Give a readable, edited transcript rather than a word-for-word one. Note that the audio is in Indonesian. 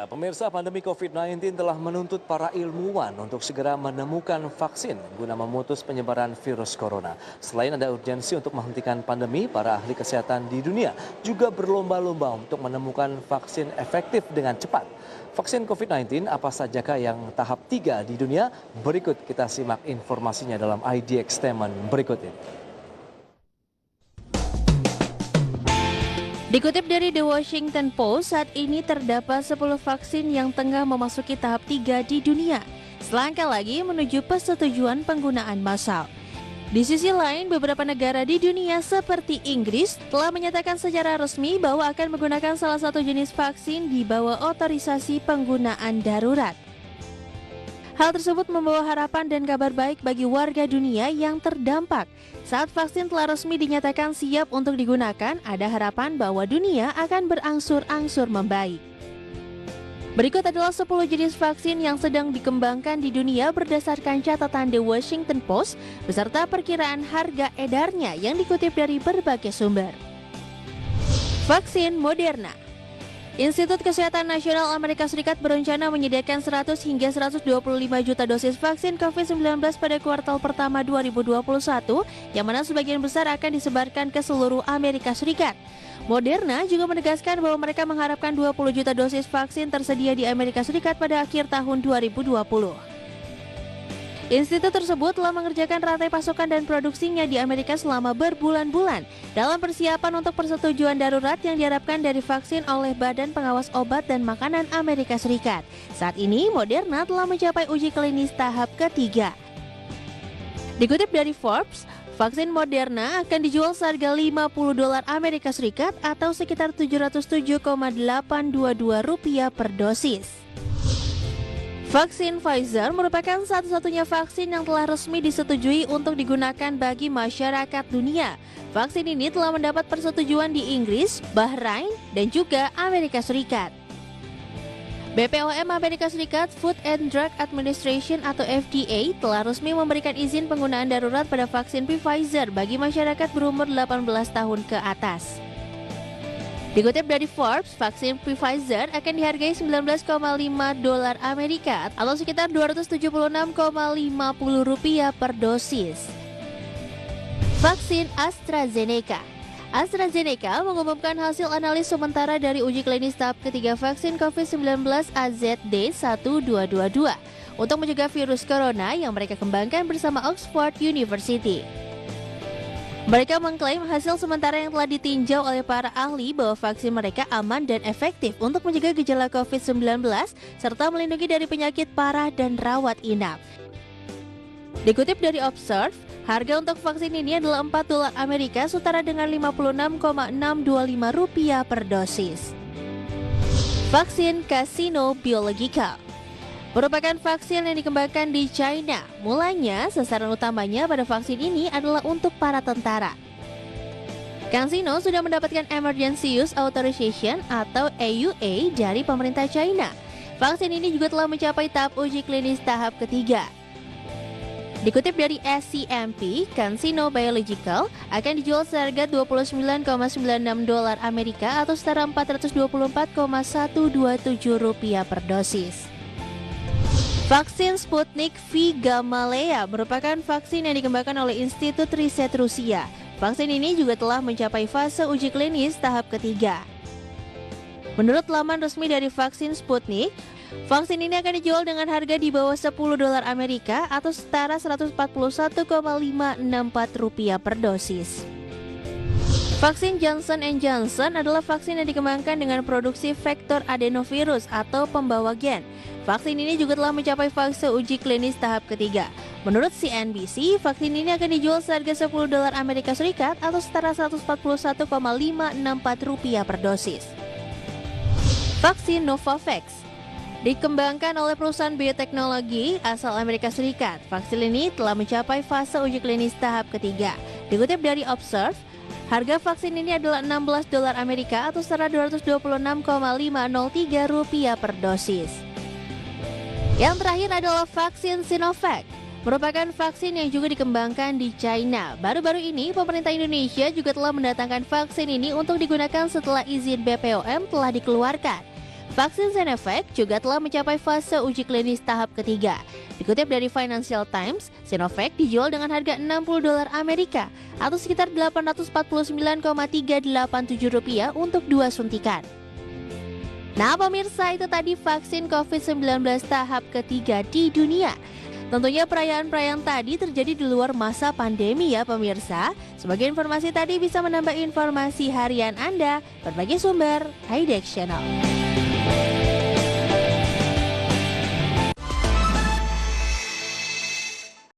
Ya, pemirsa, pandemi COVID-19 telah menuntut para ilmuwan untuk segera menemukan vaksin guna memutus penyebaran virus corona. Selain ada urgensi untuk menghentikan pandemi, para ahli kesehatan di dunia juga berlomba-lomba untuk menemukan vaksin efektif dengan cepat. Vaksin COVID-19 apa sajakah yang tahap 3 di dunia? Berikut kita simak informasinya dalam IDX Statement berikut ini. Dikutip dari The Washington Post, saat ini terdapat 10 vaksin yang tengah memasuki tahap 3 di dunia. Selangkah lagi menuju persetujuan penggunaan massal. Di sisi lain, beberapa negara di dunia seperti Inggris telah menyatakan secara resmi bahwa akan menggunakan salah satu jenis vaksin di bawah otorisasi penggunaan darurat. Hal tersebut membawa harapan dan kabar baik bagi warga dunia yang terdampak. Saat vaksin telah resmi dinyatakan siap untuk digunakan, ada harapan bahwa dunia akan berangsur-angsur membaik. Berikut adalah 10 jenis vaksin yang sedang dikembangkan di dunia berdasarkan catatan The Washington Post, beserta perkiraan harga edarnya yang dikutip dari berbagai sumber. Vaksin Moderna. Institut Kesehatan Nasional Amerika Serikat berencana menyediakan 100 hingga 125 juta dosis vaksin COVID-19 pada kuartal pertama 2021, yang mana sebagian besar akan disebarkan ke seluruh Amerika Serikat. Moderna juga menegaskan bahwa mereka mengharapkan 20 juta dosis vaksin tersedia di Amerika Serikat pada akhir tahun 2020. Institut tersebut telah mengerjakan rantai pasokan dan produksinya di Amerika selama berbulan-bulan dalam persiapan untuk persetujuan darurat yang diharapkan dari vaksin oleh Badan Pengawas Obat dan Makanan Amerika Serikat. Saat ini, Moderna telah mencapai uji klinis tahap ketiga. Dikutip dari Forbes, vaksin Moderna akan dijual seharga $50 Amerika Serikat atau sekitar Rp707,822 per dosis. Vaksin Pfizer merupakan satu-satunya vaksin yang telah resmi disetujui untuk digunakan bagi masyarakat dunia. Vaksin ini telah mendapat persetujuan di Inggris, Bahrain, dan juga Amerika Serikat. BPOM Amerika Serikat Food and Drug Administration atau FDA telah resmi memberikan izin penggunaan darurat pada vaksin Pfizer bagi masyarakat berumur 18 tahun ke atas. Dikutip dari Forbes, vaksin Pfizer akan dihargai $19,5 Amerika atau sekitar Rp276,50 per dosis. Vaksin AstraZeneca. AstraZeneca mengumumkan hasil analis sementara dari uji klinis tahap ketiga vaksin COVID-19 AZD1222 untuk mencegah virus corona yang mereka kembangkan bersama Oxford University. Mereka mengklaim hasil sementara yang telah ditinjau oleh para ahli bahwa vaksin mereka aman dan efektif untuk mencegah gejala COVID-19 serta melindungi dari penyakit parah dan rawat inap. Dikutip dari Observe, harga untuk vaksin ini adalah $4 Amerika setara dengan Rp56,625 per dosis. Vaksin Casino Biological merupakan vaksin yang dikembangkan di China. Mulanya, sasaran utamanya pada vaksin ini adalah untuk para tentara. CanSino sudah mendapatkan Emergency Use Authorization atau EUA dari pemerintah China. Vaksin ini juga telah mencapai tahap uji klinis tahap ketiga. Dikutip dari SCMP, CanSino Biological akan dijual seharga $29,96 Amerika atau setara Rp424,127 per dosis. Vaksin Sputnik V Gamaleya merupakan vaksin yang dikembangkan oleh Institut Riset Rusia. Vaksin ini juga telah mencapai fase uji klinis tahap ketiga. Menurut laman resmi dari vaksin Sputnik, vaksin ini akan dijual dengan harga di bawah $10 Amerika atau setara Rp141,564 per dosis. Vaksin Johnson & Johnson adalah vaksin yang dikembangkan dengan produksi vektor adenovirus atau pembawa gen. Vaksin ini juga telah mencapai fase uji klinis tahap ketiga. Menurut CNBC, vaksin ini akan dijual seharga $10 Amerika Serikat atau setara Rp141,564 per dosis. Vaksin Novavax dikembangkan oleh perusahaan bioteknologi asal Amerika Serikat. Vaksin ini telah mencapai fase uji klinis tahap ketiga. Dikutip dari Observe, harga vaksin ini adalah $16 Amerika atau setara Rp226,503 per dosis. Yang terakhir adalah vaksin Sinovac, merupakan vaksin yang juga dikembangkan di China. Baru-baru ini, pemerintah Indonesia juga telah mendatangkan vaksin ini untuk digunakan setelah izin BPOM telah dikeluarkan. Vaksin Sinovac juga telah mencapai fase uji klinis tahap ketiga. Dikutip dari Financial Times, Sinovac dijual dengan harga $60 Amerika atau sekitar Rp849,387 untuk 2 suntikan. Nah pemirsa, itu tadi vaksin COVID-19 tahap ketiga di dunia. Tentunya perayaan-perayaan tadi terjadi di luar masa pandemi ya pemirsa. Sebagai informasi tadi bisa menambah informasi harian Anda. Berbagai sumber, Hidex Channel.